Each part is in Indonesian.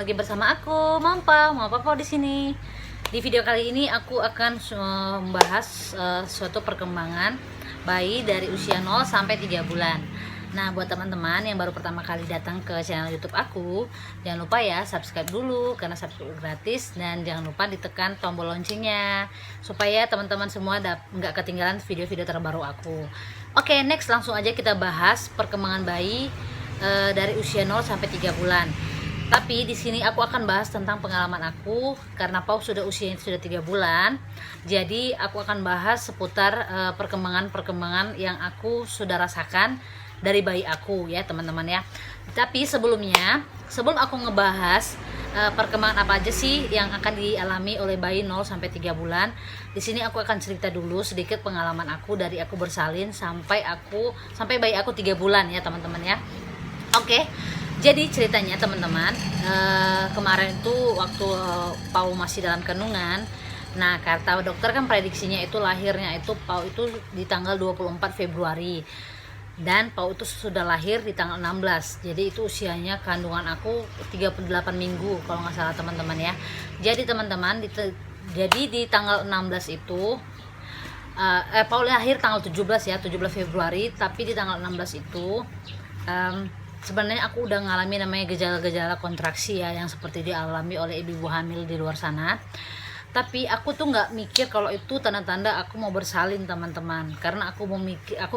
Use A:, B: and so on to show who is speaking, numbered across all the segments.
A: lagi bersama aku, Mampa di sini. Di video kali ini aku akan membahas suatu perkembangan bayi dari usia 0 sampai 3 bulan. Nah, buat teman-teman yang baru pertama kali datang ke channel YouTube aku, jangan lupa ya subscribe dulu karena subscribe gratis, dan jangan lupa ditekan tombol loncengnya supaya teman-teman semua nggak ketinggalan video-video terbaru aku. Oke, next langsung aja kita bahas perkembangan bayi dari usia 0 sampai 3 bulan. Tapi di sini aku akan bahas tentang pengalaman aku karena Pau sudah usianya sudah 3 bulan. Jadi aku akan bahas seputar perkembangan yang aku sudah rasakan dari bayi aku ya, teman-teman ya. Tapi sebelum aku ngebahas perkembangan apa aja sih yang akan dialami oleh bayi 0 sampai 3 bulan, di sini aku akan cerita dulu sedikit pengalaman aku dari aku bersalin sampai bayi aku 3 bulan ya, teman-teman ya. Oke. Jadi ceritanya teman-teman, kemarin itu waktu Pau masih dalam kandungan. Nah, kata dokter kan prediksinya itu lahirnya itu Pau itu di tanggal 24 Februari. Dan Pau itu sudah lahir di tanggal 16. Jadi itu usianya kandungan aku 38 minggu kalau nggak salah, teman-teman ya. Jadi teman-teman, jadi di tanggal 16 itu Pau lahir tanggal 17 ya, 17 Februari, tapi di tanggal 16 itu sebenarnya aku udah ngalami namanya gejala-gejala kontraksi ya, yang seperti dialami oleh ibu-ibu hamil di luar sana. Tapi aku tuh nggak mikir kalau itu tanda-tanda aku mau bersalin, teman-teman, karena aku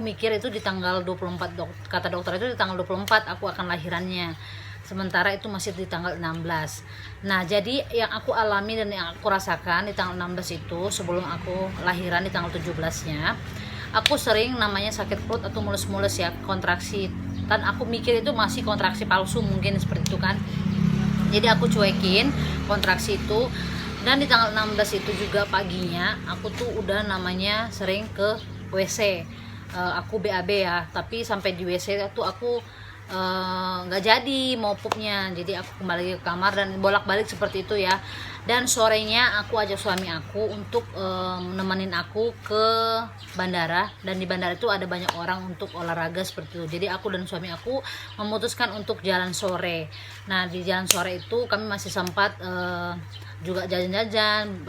A: mikir itu di tanggal 24, kata dokter itu di tanggal 24 aku akan lahirannya, sementara itu masih di tanggal 16. Nah, jadi yang aku alami dan yang aku rasakan di tanggal 16 itu, sebelum aku lahiran di tanggal 17-nya, aku sering namanya sakit perut atau mulus-mulus ya, kontraksi. Dan aku mikir itu masih kontraksi palsu mungkin, seperti itu kan. Jadi aku cuekin kontraksi itu. Dan di tanggal 16 itu juga paginya aku tuh udah namanya sering ke WC. Aku BAB ya, tapi sampai di WC tuh aku nggak jadi mau pupnya. Jadi aku kembali ke kamar dan bolak-balik seperti itu ya. Dan sorenya aku ajak suami aku untuk nemenin aku ke bandara, dan di bandara itu ada banyak orang untuk olahraga seperti itu. Jadi aku dan suami aku memutuskan untuk jalan sore. Nah, di jalan sore itu kami masih sempat juga jajan-jajan,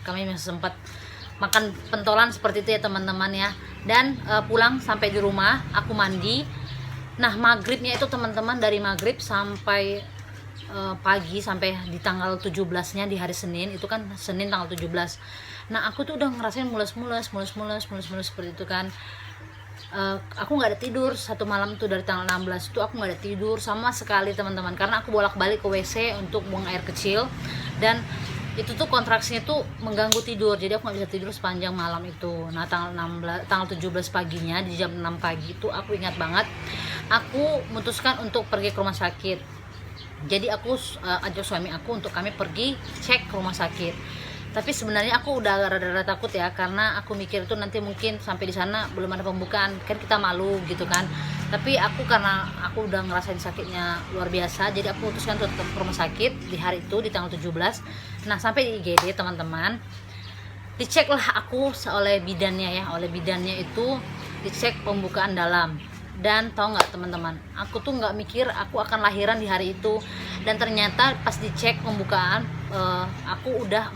A: kami masih sempat makan pentolan seperti itu ya, teman-teman ya. Dan pulang sampai di rumah aku mandi. Nah, maghribnya itu teman-teman, dari maghrib sampai pagi sampai di tanggal 17-nya di hari Senin, itu kan Senin tanggal 17. Nah, aku tuh udah ngerasain mulus-mulus seperti itu kan. Aku nggak ada tidur satu malam tuh, dari tanggal 16 itu aku nggak ada tidur sama sekali, teman-teman, karena aku bolak-balik ke WC untuk buang air kecil, dan itu tuh kontraksinya tuh mengganggu tidur, jadi aku nggak bisa tidur sepanjang malam itu. Nah, tanggal 17 paginya di jam 6 pagi itu aku ingat banget, aku memutuskan untuk pergi ke rumah sakit. Jadi aku ajak suami aku untuk kami pergi cek ke rumah sakit. Tapi sebenarnya aku udah rada-rada takut ya, karena aku mikir itu nanti mungkin sampai di sana belum ada pembukaan, kan kita malu gitu kan. Tapi karena aku udah ngerasain sakitnya luar biasa, jadi aku putuskan untuk tetap ke rumah sakit di hari itu di tanggal 17. Nah, sampai di IGD, teman-teman, diceklah aku oleh bidannya itu dicek pembukaan dalam. Dan tau nggak, teman-teman, aku tuh nggak mikir aku akan lahiran di hari itu, dan ternyata pas dicek pembukaan aku udah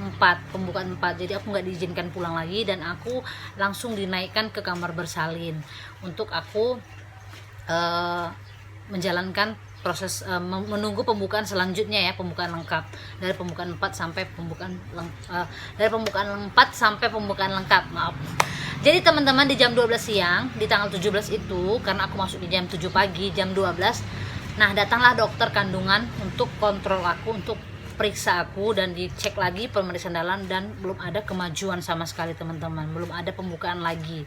A: pembukaan 4. Jadi aku nggak diizinkan pulang lagi, dan aku langsung dinaikkan ke kamar bersalin untuk aku menjalankan proses menunggu pembukaan selanjutnya ya, pembukaan lengkap, dari pembukaan 4 sampai pembukaan lengkap, maaf. Jadi teman-teman, di jam 12 siang di tanggal 17 itu, karena aku masuk di jam 7 pagi, jam 12, nah datanglah dokter kandungan untuk kontrol aku, untuk periksa aku dan dicek lagi pemeriksaan dalam, dan belum ada kemajuan sama sekali, teman-teman, belum ada pembukaan lagi.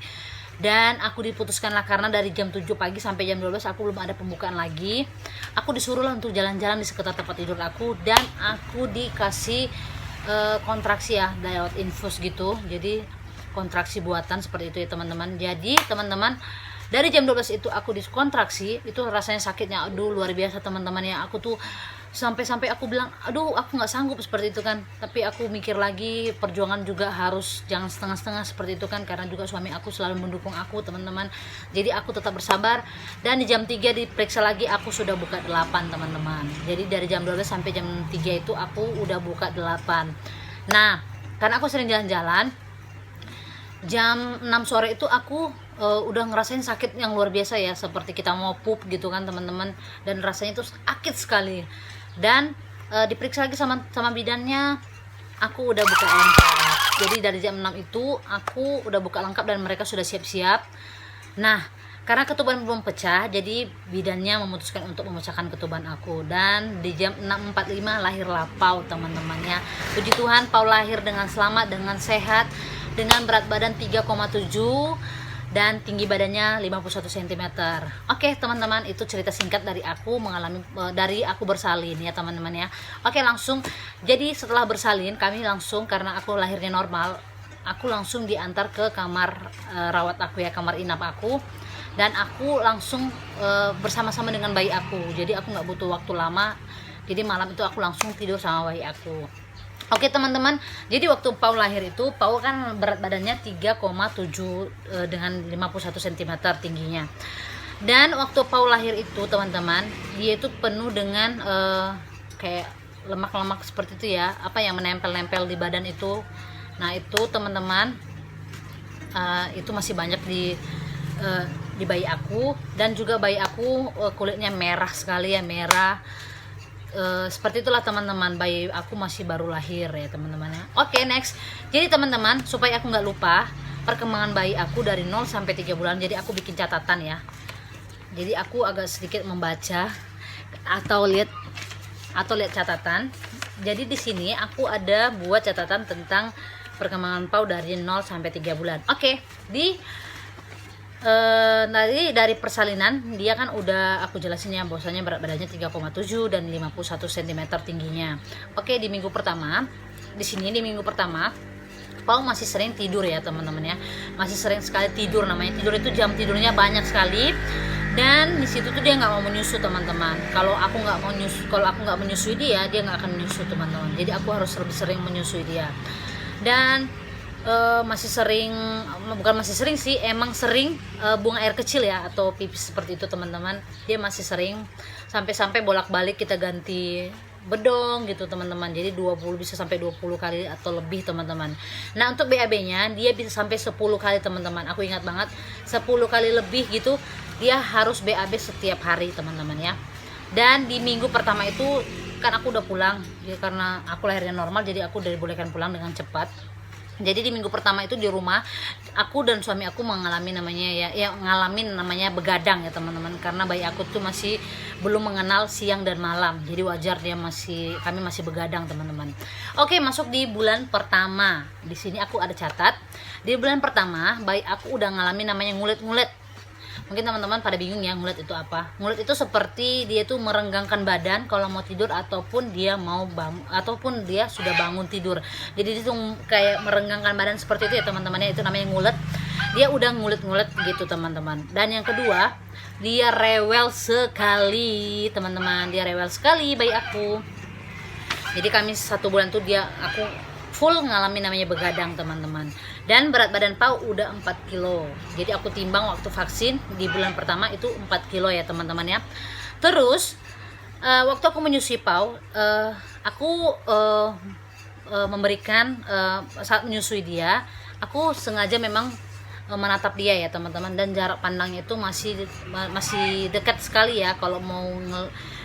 A: Dan aku diputuskanlah, karena dari jam 7 pagi sampai jam 12 aku belum ada pembukaan lagi, aku disuruhlah untuk jalan-jalan di sekitar tempat tidur aku, dan aku dikasih kontraksi ya, lewat infus gitu. Jadi kontraksi buatan seperti itu ya, teman-teman. Jadi teman-teman, dari jam 12 itu aku dikontraksi, itu rasanya sakitnya aduh luar biasa, teman-teman ya. Aku tuh sampai aku bilang aduh aku nggak sanggup seperti itu kan. Tapi aku mikir lagi, perjuangan juga harus jangan setengah-setengah seperti itu kan, karena juga suami aku selalu mendukung aku teman-teman. Jadi aku tetap bersabar, dan di jam 3 diperiksa lagi aku sudah buka 8 teman-teman. Jadi dari jam 12 sampai jam 3 itu aku udah buka 8. Nah karena aku sering jalan-jalan, jam 6 sore itu aku udah ngerasain sakit yang luar biasa ya, seperti kita mau pup gitu kan teman-teman, dan rasanya itu sakit sekali. Dan diperiksa lagi sama bidannya, aku udah buka lengkap. Jadi dari jam 6 itu aku udah buka lengkap dan mereka sudah siap-siap. Nah karena ketuban belum pecah, jadi bidannya memutuskan untuk memecahkan ketuban aku. Dan di jam 6.45 lahirlah Pau teman-temannya. Puji Tuhan, Pau lahir dengan selamat, dengan sehat, dengan berat badan 3,7 dan tinggi badannya 51 cm. Oke teman-teman, itu cerita singkat dari aku dari aku bersalin ya teman-teman ya. Oke langsung, jadi setelah bersalin kami langsung, karena aku lahirnya normal, aku langsung diantar ke kamar rawat aku ya, kamar inap aku. Dan aku langsung bersama-sama dengan bayi aku, jadi aku nggak butuh waktu lama. Jadi malam itu aku langsung tidur sama bayi aku. Oke teman-teman, jadi waktu Pau lahir itu, Pau kan berat badannya 3,7 dengan 51 cm tingginya. Dan waktu Pau lahir itu teman-teman, dia itu penuh dengan kayak lemak-lemak seperti itu ya, apa yang menempel-nempel di badan itu. Nah itu teman-teman, itu masih banyak di bayi aku. Dan juga bayi aku kulitnya merah sekali ya, merah. Seperti itulah teman-teman, bayi aku masih baru lahir ya teman-teman ya. Oke next, jadi teman-teman supaya aku nggak lupa perkembangan bayi aku dari 0 sampai 3 bulan, jadi aku bikin catatan ya. Jadi aku agak sedikit membaca atau lihat catatan. Jadi di sini aku ada buat catatan tentang perkembangan Pau dari 0 sampai 3 bulan. Oke, dari persalinan dia kan udah aku jelasin ya, bahwasanya berat badannya 3,7 dan 51 cm tingginya. Oke, di minggu pertama Pau masih sering tidur ya teman-teman ya, masih sering sekali tidur. Namanya tidur itu jam tidurnya banyak sekali. Dan di situ tuh dia nggak mau menyusu teman-teman. Kalau aku nggak menyusui dia nggak akan menyusu teman-teman. Jadi aku harus lebih sering menyusui dia. Dan bukan masih sering sih, emang sering buang air kecil ya, atau pipis seperti itu teman-teman. Dia masih sering, sampai bolak-balik kita ganti bedong gitu teman-teman. Jadi bisa sampai 20 kali atau lebih teman-teman. Nah untuk BAB-nya dia bisa sampai 10 kali teman-teman. Aku ingat banget 10 kali lebih gitu dia harus BAB setiap hari teman-teman ya. Dan di minggu pertama itu kan aku udah pulang ya, karena aku lahirnya normal, jadi aku udah dibolehkan pulang dengan cepat. Jadi di minggu pertama itu di rumah aku dan suami aku ngalamin namanya begadang ya teman-teman, karena bayi aku tuh masih belum mengenal siang dan malam. Jadi wajar kami masih begadang teman-teman. Oke, masuk di bulan pertama. Di sini aku ada catat. Di bulan pertama bayi aku udah ngalamin namanya ngulet-ngulet. Mungkin teman-teman pada bingung ya, ngulet itu apa? Ngulet itu seperti dia tuh merenggangkan badan kalau mau tidur, ataupun dia sudah bangun tidur. Jadi dia tuh kayak merenggangkan badan seperti itu ya teman-teman ya, itu namanya ngulet. Dia udah ngulet-ngulet gitu teman-teman. Dan yang kedua, dia rewel sekali teman-teman. Dia rewel sekali bayi aku. Jadi kami 1 bulan tuh aku full ngalamin namanya begadang teman-teman. Dan berat badan Pau udah 4 kilo. Jadi aku timbang waktu vaksin di bulan pertama itu 4 kilo ya teman-teman ya. Terus waktu aku menyusui Pau, aku memberikan saat menyusui dia, aku sengaja memang menatap dia ya teman-teman. Dan jarak pandangnya itu masih dekat sekali ya. Kalau mau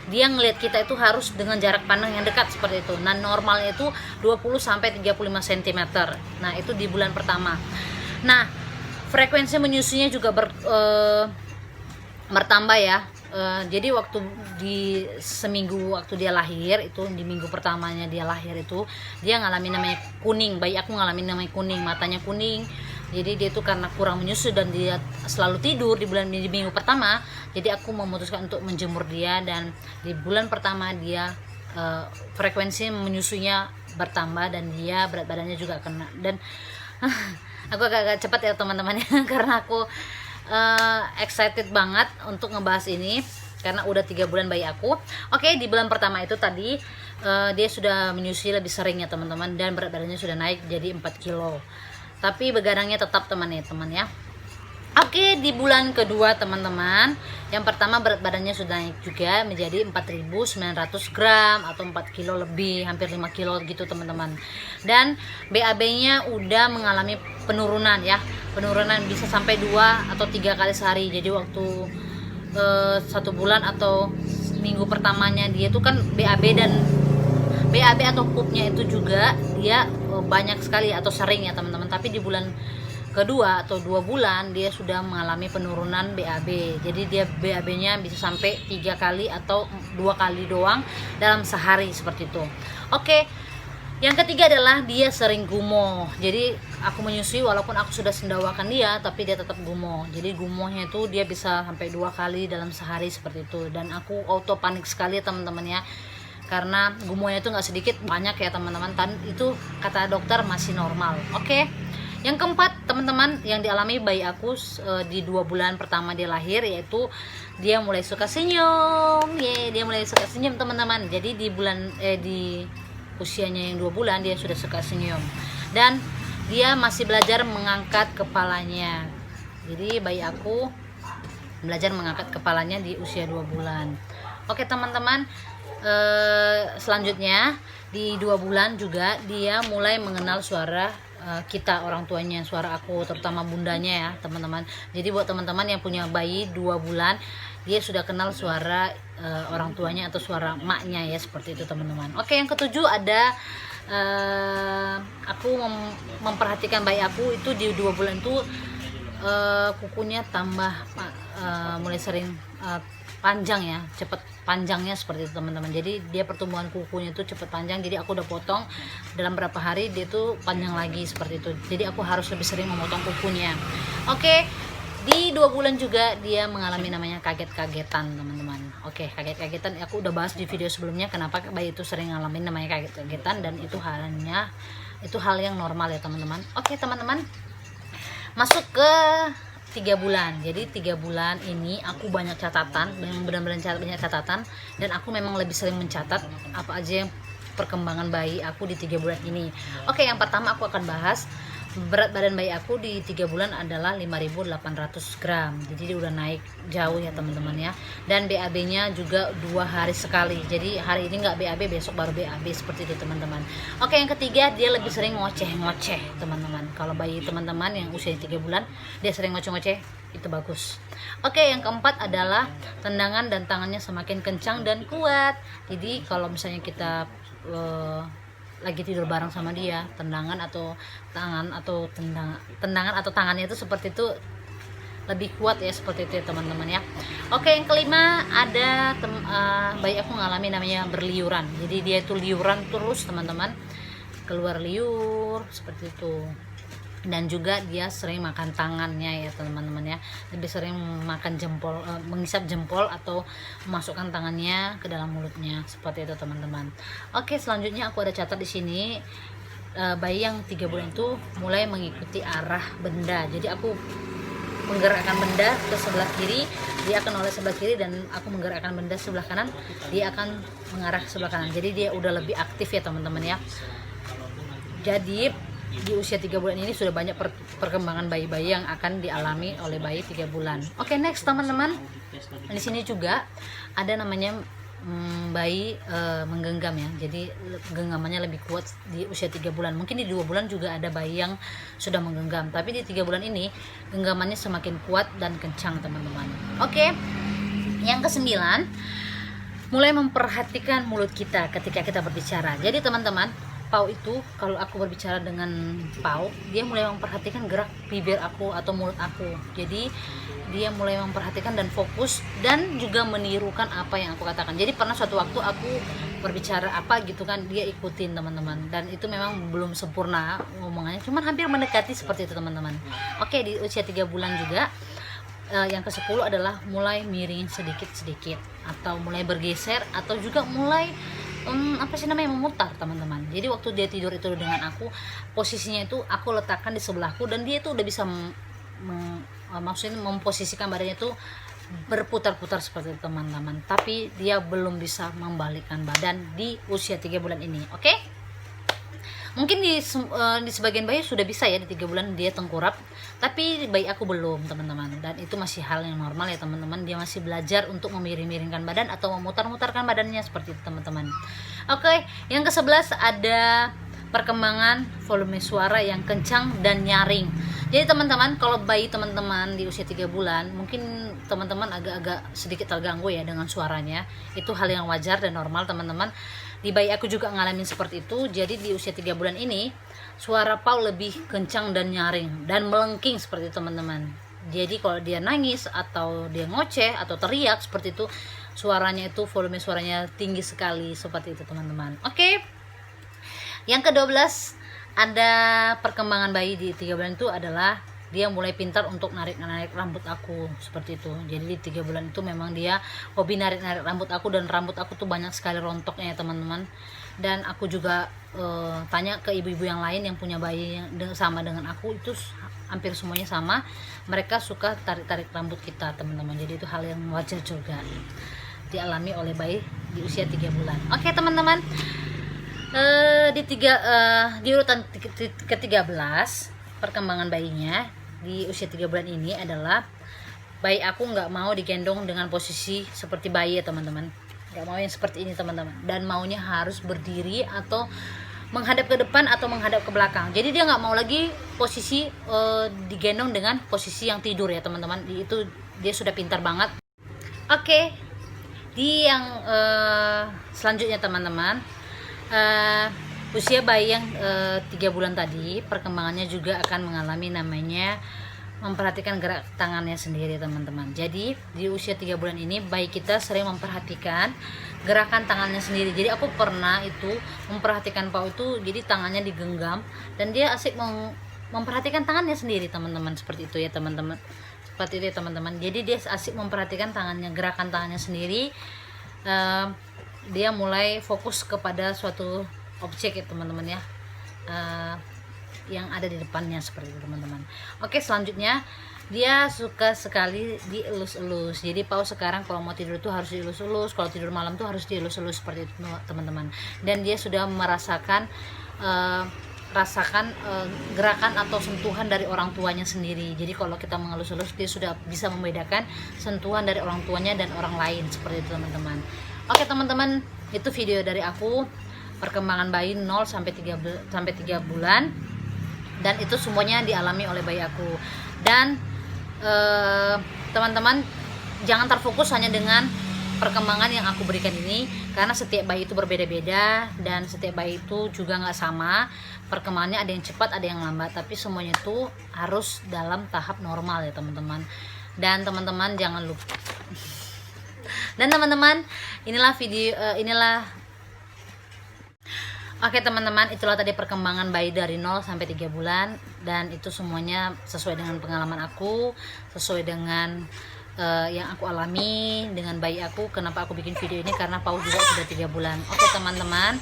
A: dia ngelihat kita itu harus dengan jarak pandang yang dekat seperti itu. Nah normalnya itu 20 sampai 35 cm. Nah itu di bulan pertama. Nah frekuensi menyusuinya juga bertambah ya. Jadi waktu seminggu waktu dia lahir itu, di minggu pertamanya dia lahir itu, dia ngalamin namanya kuning. Bayi aku ngalamin namanya kuning, matanya kuning. Jadi dia itu karena kurang menyusui dan dia selalu tidur di minggu pertama. Jadi aku memutuskan untuk menjemur dia, dan di bulan pertama dia frekuensi menyusuinya bertambah, dan dia berat badannya juga kena. Dan aku agak cepat ya teman-teman ya, karena aku excited banget untuk ngebahas ini. karena udah 3 bulan bayi aku. Oke, di bulan pertama itu tadi dia sudah menyusui lebih sering ya teman-teman, dan berat badannya sudah naik jadi 4 kilo, tapi begadangnya tetap teman ya. Oke, di bulan kedua teman-teman, yang pertama berat badannya sudah naik juga menjadi 4.900 gram atau 4 kilo lebih, hampir 5 kilo gitu teman-teman. Dan BAB-nya udah mengalami penurunan ya, penurunan bisa sampai 2 atau 3 kali sehari. Jadi waktu 1 bulan atau minggu pertamanya dia tuh kan BAB atau pupnya itu juga dia banyak sekali atau sering ya teman-teman. Tapi di bulan kedua atau 2 bulan dia sudah mengalami penurunan BAB. Jadi dia BAB-nya bisa sampai 3 kali atau 2 kali doang dalam sehari seperti itu. Oke. Yang ketiga adalah dia sering gumoh. Jadi aku menyusui walaupun aku sudah sendawakan dia, tapi dia tetap gumoh. Jadi gumohnya itu dia bisa sampai 2 kali dalam sehari seperti itu. Dan aku auto panik sekali teman-teman ya, karena gumohnya itu nggak sedikit, banyak ya teman-teman. Dan itu kata dokter masih normal. Oke. Yang keempat teman-teman yang dialami bayi aku di 2 bulan pertama dia lahir, yaitu dia mulai suka senyum. Dia mulai suka senyum teman-teman. Jadi di usianya yang 2 bulan dia sudah suka senyum, dan dia masih belajar mengangkat kepalanya. Jadi bayi aku belajar mengangkat kepalanya di usia 2 bulan. Oke teman-teman, selanjutnya di 2 bulan juga dia mulai mengenal suara kita, orang tuanya, suara aku, terutama bundanya ya teman-teman. Jadi buat teman-teman yang punya bayi 2 bulan, dia sudah kenal suara orang tuanya atau suara maknya ya, seperti itu teman-teman. Oke, yang ketujuh ada aku memperhatikan bayi aku itu di 2 bulan itu kukunya tambah mulai sering panjang ya, cepet panjangnya seperti itu teman-teman. Jadi dia pertumbuhan kukunya itu cepet panjang, jadi aku udah potong dalam berapa hari dia tuh panjang lagi seperti itu. Jadi aku harus lebih sering memotong kukunya. Oke, di 2 bulan juga dia mengalami namanya kaget-kagetan teman-teman. Oke, kaget-kagetan aku udah bahas di video sebelumnya kenapa bayi itu sering ngalamin namanya kaget-kagetan, dan itu hal yang normal ya teman-teman. Oke teman-teman, masuk ke 3 bulan. Jadi 3 bulan ini aku banyak catatan, benar-benar banyak catatan, dan aku memang lebih sering mencatat apa aja yang perkembangan bayi aku di 3 bulan ini. Oke, yang pertama aku akan bahas berat badan bayi aku di 3 bulan adalah 5.800 gram. Jadi dia udah naik jauh ya teman-teman ya. Dan BAB-nya juga 2 hari sekali. Jadi hari ini nggak BAB, besok baru BAB, seperti itu teman-teman. Oke, yang ketiga dia lebih sering ngoceh-ngoceh teman-teman. Kalau bayi teman-teman yang usia 3 bulan dia sering ngoceh-ngoceh, itu bagus. Oke, yang keempat adalah tendangan dan tangannya semakin kencang dan kuat. Jadi kalau misalnya kita lagi tidur bareng sama dia, tendangan atau tangannya itu seperti itu lebih kuat ya, seperti itu ya teman-teman ya. Oke, yang kelima ada bayi aku ngalami namanya berliuran. Jadi dia itu liuran terus teman-teman, keluar liur seperti itu. Dan juga dia sering makan tangannya ya teman-teman ya, lebih sering makan jempol, mengisap jempol atau memasukkan tangannya ke dalam mulutnya, seperti itu teman-teman. Oke, selanjutnya aku ada catat di sini bayi yang 3 bulan itu mulai mengikuti arah benda. Jadi aku menggerakkan benda ke sebelah kiri, dia akan oleh sebelah kiri, dan aku menggerakkan benda sebelah kanan, dia akan mengarah ke sebelah kanan. Jadi dia udah lebih aktif ya teman-teman ya. Jadi di usia 3 bulan ini sudah banyak perkembangan bayi-bayi yang akan dialami oleh bayi 3 bulan. Oke, next teman-teman. Di sini juga ada namanya bayi menggenggam ya. Jadi genggamannya lebih kuat di usia 3 bulan. Mungkin di 2 bulan juga ada bayi yang sudah menggenggam, tapi di 3 bulan ini genggamannya semakin kuat dan kencang teman-teman. Oke. Yang ke-9, mulai memperhatikan mulut kita ketika kita berbicara. Jadi teman-teman, Pau itu kalau aku berbicara dengan Pau, dia mulai memperhatikan gerak bibir aku atau mulut aku. Jadi dia mulai memperhatikan dan fokus, dan juga menirukan apa yang aku katakan. Jadi pernah suatu waktu aku berbicara apa gitu kan, dia ikutin teman-teman. Dan itu memang belum sempurna ngomongannya, cuman hampir mendekati seperti itu teman-teman. Oke, di usia 3 bulan juga yang ke-10 adalah mulai miring sedikit-sedikit, atau mulai bergeser, atau juga mulai memutar teman-teman. Jadi waktu dia tidur itu dengan aku, posisinya itu aku letakkan di sebelahku, dan dia itu udah bisa maksudnya memposisikan badannya itu berputar-putar seperti itu teman-teman, tapi dia belum bisa membalikkan badan di usia 3 bulan ini. Oke, mungkin di sebagian bayi sudah bisa ya, di 3 bulan dia tengkurap, tapi bayi aku belum teman-teman, dan itu masih hal yang normal ya teman-teman. Dia masih belajar untuk memiring-miringkan badan atau memutar-mutarkan badannya seperti itu teman-teman. Oke, yang ke-11 ada perkembangan volume suara yang kencang dan nyaring. Jadi teman-teman, kalau bayi teman-teman di usia 3 bulan, mungkin teman-teman agak-agak sedikit terganggu ya dengan suaranya. Itu hal yang wajar dan normal teman-teman. Di bayi aku juga ngalamin seperti itu. Jadi di usia 3 bulan ini, suara Pau lebih kencang dan nyaring dan melengking seperti itu teman-teman. Jadi kalau dia nangis atau dia ngoceh atau teriak seperti itu, suaranya itu volume suaranya tinggi sekali seperti itu teman-teman. Oke. Yang ke-12 ada perkembangan bayi di 3 bulan itu adalah dia mulai pintar untuk narik-narik rambut aku seperti itu. Jadi di 3 bulan itu memang dia hobi narik-narik rambut aku, dan rambut aku tuh banyak sekali rontoknya ya teman-teman. Dan aku juga tanya ke ibu-ibu yang lain yang punya bayi yang sama dengan aku, itu hampir semuanya sama, mereka suka tarik-tarik rambut kita teman-teman. Jadi itu hal yang wajar juga dialami oleh bayi di usia 3 bulan. Oke teman-teman, di urutan ke-13 perkembangan bayinya di usia 3 bulan ini adalah bayi aku nggak mau digendong dengan posisi seperti bayi ya teman-teman, nggak mau yang seperti ini teman-teman, dan maunya harus berdiri atau menghadap ke depan atau menghadap ke belakang. Jadi dia nggak mau lagi posisi digendong dengan posisi yang tidur ya teman-teman. Itu dia sudah pintar banget. Oke, di yang selanjutnya teman-teman, usia bayi yang 3 bulan tadi perkembangannya juga akan mengalami namanya memperhatikan gerak tangannya sendiri teman-teman. Jadi di usia 3 bulan ini bayi kita sering memperhatikan gerakan tangannya sendiri. Jadi aku pernah itu memperhatikan Pau itu, jadi tangannya digenggam dan dia asik memperhatikan tangannya sendiri teman-teman, seperti itu ya teman-teman. Seperti itu ya teman-teman. Jadi dia asik memperhatikan tangannya, gerakan tangannya sendiri. Dia mulai fokus kepada suatu objek ya teman-teman ya, yang ada di depannya seperti itu teman-teman. Oke, selanjutnya dia suka sekali dielus-elus. Jadi Pau sekarang kalau mau tidur tuh harus dielus-elus, kalau tidur malam tuh harus dielus-elus seperti itu teman-teman. Dan dia sudah merasakan gerakan atau sentuhan dari orang tuanya sendiri. Jadi kalau kita mengelus-elus, dia sudah bisa membedakan sentuhan dari orang tuanya dan orang lain seperti itu teman-teman. Oke teman-teman, itu video dari aku perkembangan bayi 0 sampai 3 bulan, dan itu semuanya dialami oleh bayi aku. Dan teman-teman jangan terfokus hanya dengan perkembangan yang aku berikan ini, karena setiap bayi itu berbeda-beda dan setiap bayi itu juga nggak sama perkembangannya, ada yang cepat ada yang lambat, tapi semuanya itu harus dalam tahap normal ya teman-teman. Dan teman-teman jangan lupa dan teman-teman inilah video Oke teman-teman, itulah tadi perkembangan bayi dari 0 sampai 3 bulan, dan itu semuanya sesuai dengan pengalaman aku, sesuai dengan yang aku alami dengan bayi aku. Kenapa aku bikin video ini, karena Pau juga sudah 3 bulan. Oke teman-teman,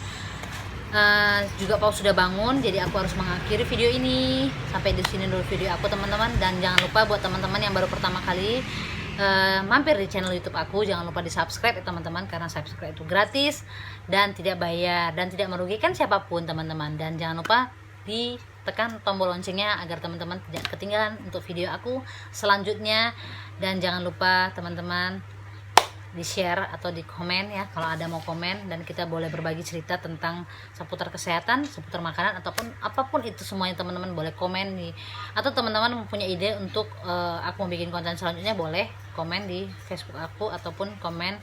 A: juga Pau sudah bangun, jadi aku harus mengakhiri video ini. Sampai di sini dulu video aku teman-teman, dan jangan lupa buat teman-teman yang baru pertama kali mampir di channel YouTube aku, jangan lupa di subscribe ya teman-teman, karena subscribe itu gratis dan tidak bayar dan tidak merugikan siapapun teman-teman. Dan jangan lupa ditekan tombol loncengnya agar teman-teman tidak ketinggalan untuk video aku selanjutnya. Dan jangan lupa teman-teman di share atau di komen ya kalau ada mau komen, dan kita boleh berbagi cerita tentang seputar kesehatan, seputar makanan, ataupun apapun itu semuanya teman-teman boleh komen di, atau teman-teman mempunyai ide untuk aku mau bikin konten selanjutnya, boleh komen di Facebook aku ataupun komen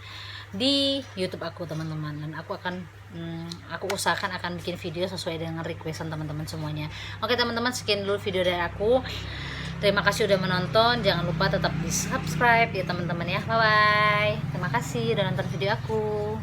A: di YouTube aku teman-teman, dan aku usahakan akan bikin video sesuai dengan requestan teman-teman semuanya. Oke teman-teman, sekian dulu video dari aku. Terima kasih udah menonton. Jangan lupa tetap di subscribe ya teman-teman ya. Bye bye. Terima kasih udah nonton video aku.